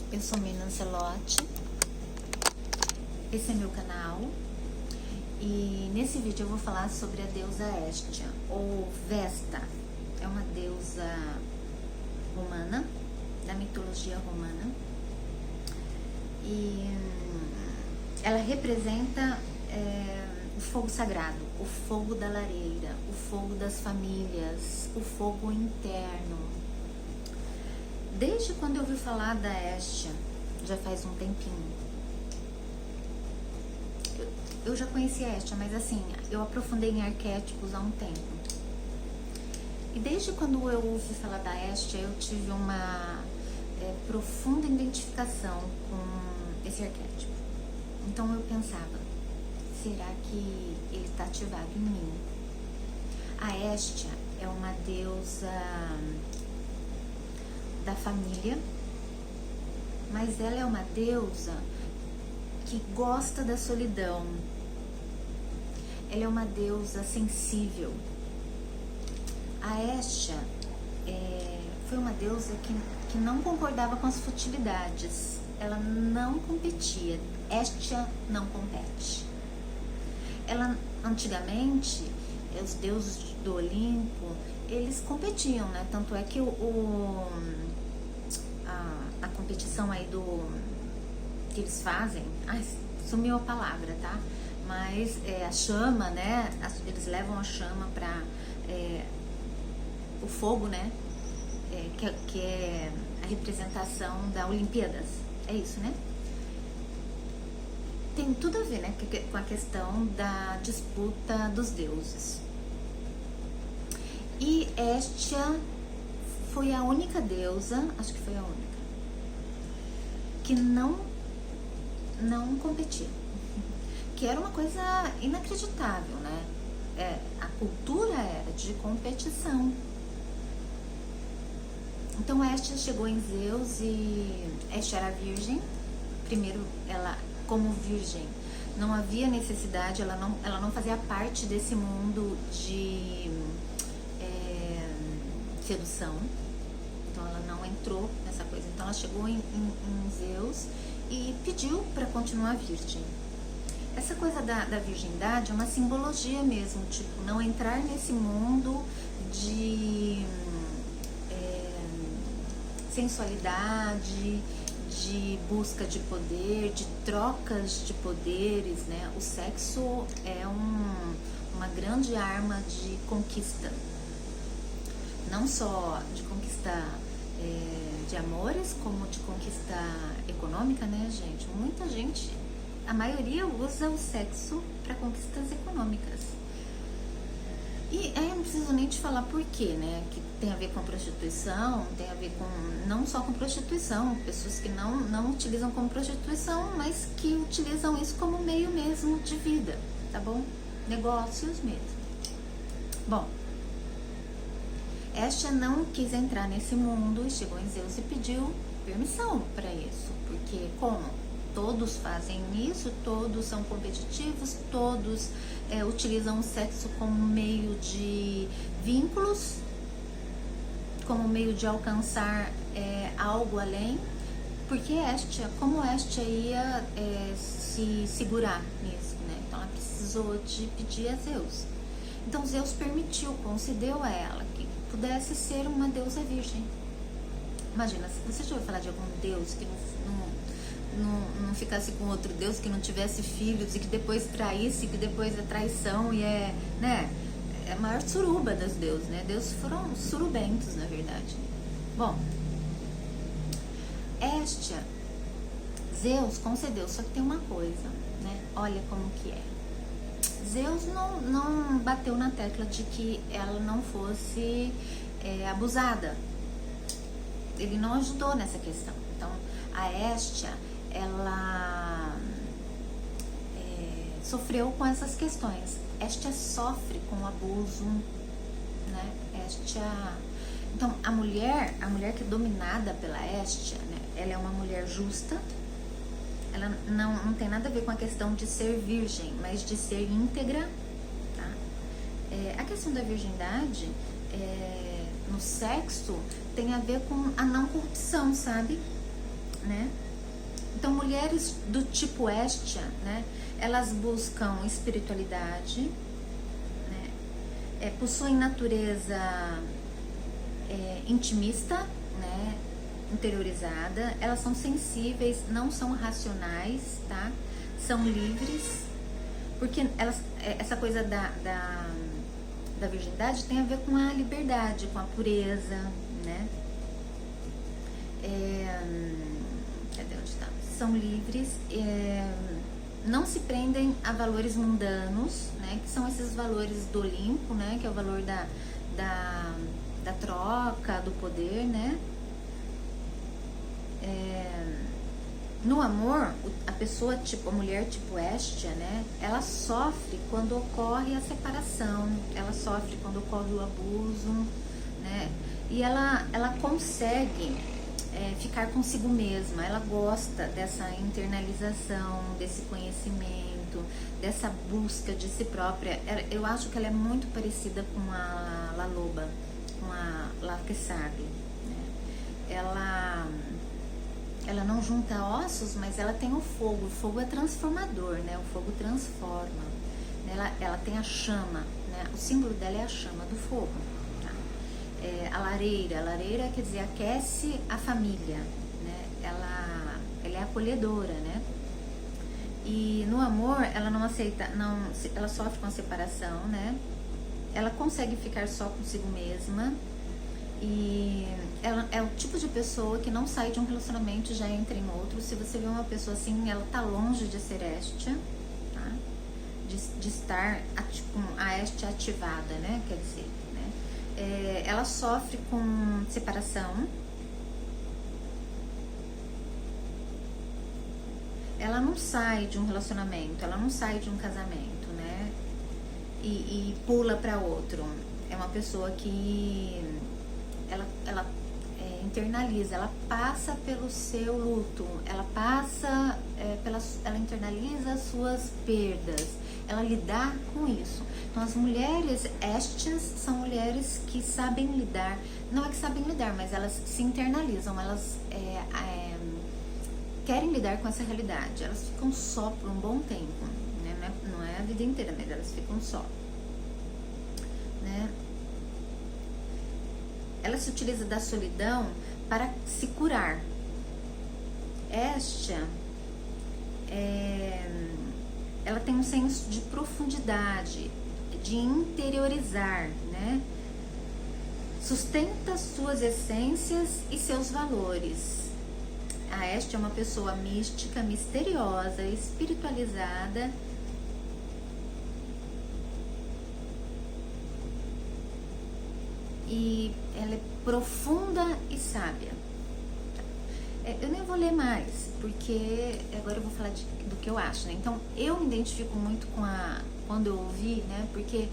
Eu sou Mina Ancelotti, esse é meu canal e nesse vídeo eu vou falar sobre a deusa Hestia, ou Vesta. É uma deusa romana, da mitologia romana, e ela representa o fogo sagrado, o fogo da lareira, o fogo das famílias, o fogo interno. Desde quando eu ouvi falar da Hestia, já faz um tempinho, eu já conhecia a Hestia, mas assim, eu aprofundei em arquétipos há um tempo. E desde quando eu ouvi falar da Hestia, eu tive uma profunda identificação com esse arquétipo. Então eu pensava, será que ele está ativado em mim? A Hestia é uma deusa da família, mas ela é uma deusa que gosta da solidão. Ela é uma deusa sensível. A Hestia foi uma deusa que não concordava com as futilidades. Ela não competia. Hestia não compete. Ela, antigamente, os deuses do Olimpo, eles competiam, né? Tanto é que a competição aí que eles fazem, sumiu a palavra, tá? Mas a chama, né? Eles levam a chama para o fogo, né? Que é a representação da Olimpíadas. É isso, né? Tem tudo a ver, né? Com a questão da disputa dos deuses. E Hestia foi a única deusa, acho que foi a única, que não competia. Que era uma coisa inacreditável, né? A cultura era de competição. Então Hestia chegou em Zeus e Hestia era virgem. Primeiro, ela, como virgem, não havia necessidade, ela não fazia parte desse mundo de sedução. Então ela não entrou nessa coisa. Então ela chegou em Zeus e pediu para continuar virgem. Essa coisa da virgindade é uma simbologia mesmo, tipo, não entrar nesse mundo de sensualidade, de busca de poder, de trocas de poderes, né? O sexo é uma grande arma de conquista, não só de conquista de amores, como de conquista econômica, né, gente? Muita gente, a maioria usa o sexo para conquistas econômicas. E aí eu não preciso nem te falar por quê, né? Que tem a ver com prostituição, tem a ver com não só com prostituição, pessoas que não utilizam como prostituição, mas que utilizam isso como meio mesmo de vida, tá bom? Negócios mesmo. Bom, Hestia não quis entrar nesse mundo e chegou em Zeus e pediu permissão para isso, porque como todos fazem isso, todos são competitivos, todos utilizam o sexo como meio de vínculos, como meio de alcançar algo além, porque como Hestia ia se segurar nisso, né? Então ela precisou de pedir a Zeus. Então Zeus permitiu, concedeu a ela que pudesse ser uma deusa virgem. Imagina, você já ouviu falar de algum deus que não ficasse com outro deus, que não tivesse filhos e que depois traísse, que depois é traição e né? É a maior suruba dos deuses, né? Deuses foram surubentos, na verdade. Bom, Hestia, Zeus concedeu, só que tem uma coisa, né? Olha como que é. Zeus não bateu na tecla de que ela não fosse abusada. Ele não ajudou nessa questão. Então, a Hestia, ela sofreu com essas questões. Hestia sofre com abuso, né? Hestia... Então, a mulher que é dominada pela Hestia, né? Ela é uma mulher justa. Ela não tem nada a ver com a questão de ser virgem, mas de ser íntegra, tá? A questão da virgindade no sexo tem a ver com a não corrupção, sabe? né? Então, mulheres do tipo Hestia, né? Elas buscam espiritualidade, né? Possuem natureza intimista, né? Interiorizada. Elas são sensíveis, não são racionais, tá? São livres, porque elas, essa coisa da virgindade tem a ver com a liberdade, com a pureza, né? Cadê onde está? São livres, não se prendem a valores mundanos, né? Que são esses valores do Olimpo, né? Que é o valor da troca, do poder, né? No amor, a pessoa tipo, a mulher tipo Hestia, né? Ela sofre quando ocorre a separação, ela sofre quando ocorre o abuso, né? E ela consegue ficar consigo mesma, ela gosta dessa internalização, desse conhecimento, dessa busca de si própria. Eu acho que ela é muito parecida com a La Loba, com a La que Sabe, né? Ela não junta ossos, mas ela tem o fogo é transformador, né? O fogo transforma, ela tem a chama, né? O símbolo dela é a chama do fogo, tá? A lareira quer dizer, aquece a família, né? Ela é acolhedora, né? E no amor, ela não aceita, ela sofre com a separação, né? Ela consegue ficar só consigo mesma. E ela é o tipo de pessoa que não sai de um relacionamento e já entra em outro. Se você vê uma pessoa assim, ela tá longe de ser Hestia, tá? De estar com a Hestia ativada, né? Quer dizer, né? Ela sofre com separação. Ela não sai de um relacionamento, ela não sai de um casamento, né? E pula para outro. É uma pessoa que ela internaliza, ela passa pelo seu luto, ela passa ela internaliza as suas perdas, ela lidar com isso. Então as mulheres Hestias são mulheres que sabem lidar, não é que sabem lidar, mas elas se internalizam, elas querem lidar com essa realidade, elas ficam só por um bom tempo, né? Não é a vida inteira, mas elas ficam só, né? Ela se utiliza da solidão para se curar. Hestia, ela tem um senso de profundidade, de interiorizar, né? Sustenta suas essências e seus valores. A Hestia é uma pessoa mística, misteriosa, espiritualizada, e ela é profunda e sábia. Eu nem vou ler mais, porque agora eu vou falar do que eu acho, né? Então, eu me identifico muito com quando eu ouvi, né? Porque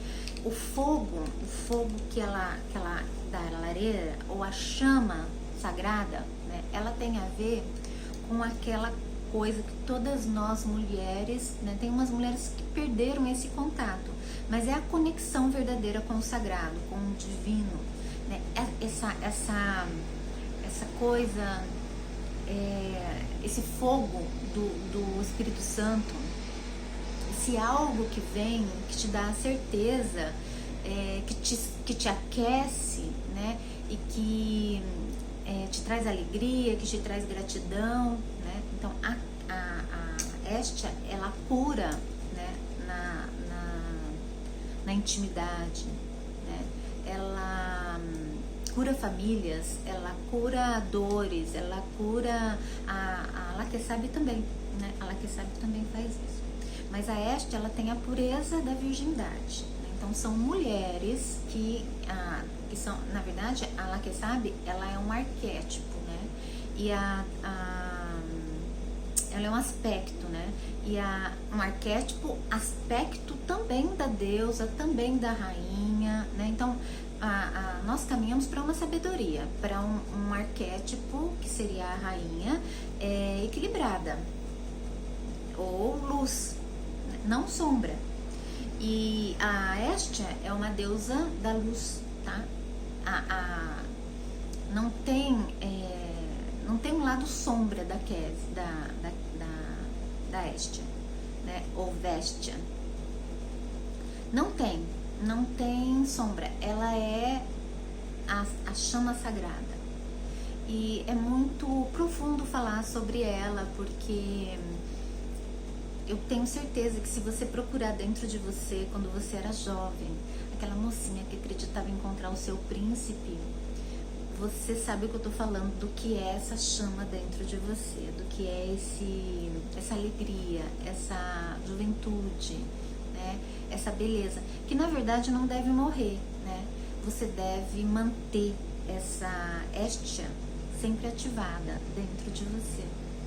o fogo que ela dá a lareira, ou a chama sagrada, né? Ela tem a ver com aquela coisa que todas nós mulheres, né? Tem umas mulheres que perderam esse contato, mas é a conexão verdadeira com o sagrado, com o divino, né? Essa coisa, esse fogo do Espírito Santo, esse algo que vem, que te dá a certeza, que te aquece, né? E que te traz alegria, que te traz gratidão, né? Então a Hestia, ela cura, né? Na intimidade, né? Ela cura famílias, ela cura dores, ela cura a La que Sabe também, né? A La que Sabe também faz isso. Mas a Hestia, ela tem a pureza da virgindade, né? Então são mulheres que são, na verdade, a La que Sabe, ela é um arquétipo, né? E ela é um aspecto, né? E um arquétipo, aspecto também da deusa, também da rainha, né? Então, nós caminhamos para uma sabedoria, para um arquétipo que seria a rainha equilibrada, ou luz, não sombra. E a Hestia é uma deusa da luz, tá? Não tem tem um lado sombra da Hestia, né? Ou Vestia. Não tem sombra. Ela é a chama sagrada. E é muito profundo falar sobre ela, porque eu tenho certeza que se você procurar dentro de você, quando você era jovem, aquela mocinha que acreditava em encontrar o seu príncipe, você sabe o que eu tô falando, do que é essa chama dentro de você, do que é essa alegria, essa juventude, né? Essa beleza, que na verdade não deve morrer, né? Você deve manter essa Hestia sempre ativada dentro de você,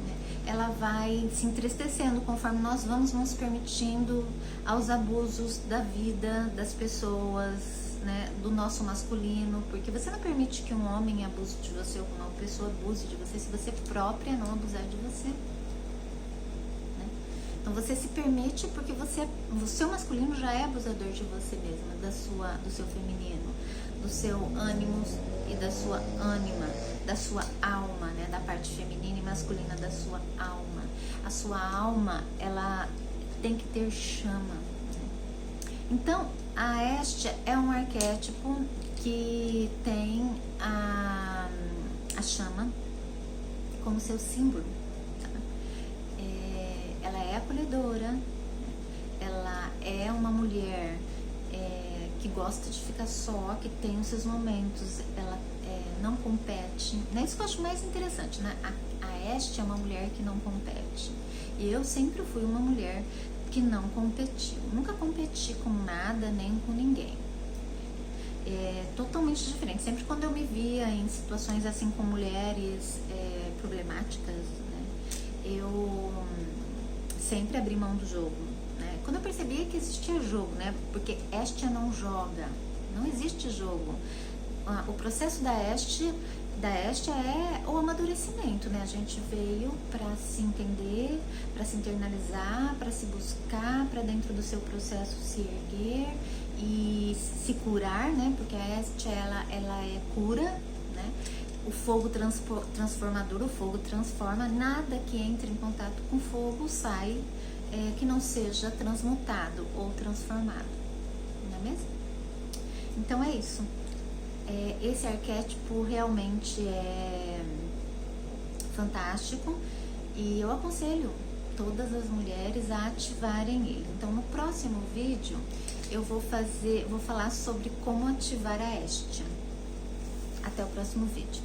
né? Ela vai se entristecendo conforme nós vamos nos permitindo aos abusos da vida, das pessoas, né, do nosso masculino, porque você não permite que um homem abuse de você ou que uma pessoa abuse de você se você própria não abusar de você, né? Então você se permite porque o seu masculino já é abusador de você mesma, do seu feminino, do seu ânimo e da sua ânima, da sua alma, né, da parte feminina e masculina da sua alma. A sua alma, ela tem que ter chama, né? Então, a Hestia é um arquétipo que tem a chama como seu símbolo, tá? Ela é acolhedora, ela é uma mulher que gosta de ficar só, que tem os seus momentos, ela não compete, né? Isso que eu acho mais interessante, né? A Hestia é uma mulher que não compete. E eu sempre fui uma mulher que não competiu. Nunca competi com nada, nem com ninguém. É totalmente diferente. Sempre quando eu me via em situações assim com mulheres problemáticas, né, eu sempre abri mão do jogo, né? Quando eu percebia que existia jogo, né? Porque Hestia não joga, não existe jogo. O processo da Hestia é o amadurecimento, né? A gente veio para se entender, para se internalizar, para se buscar, para dentro do seu processo se erguer e se curar, né? Porque a Hestia, ela é cura, né? O fogo transformador, o fogo transforma, nada que entre em contato com fogo sai que não seja transmutado ou transformado, não é mesmo? Então é isso. Esse arquétipo realmente é fantástico e eu aconselho todas as mulheres a ativarem ele. Então no próximo vídeo eu vou falar sobre como ativar a Hestia. Até o próximo vídeo.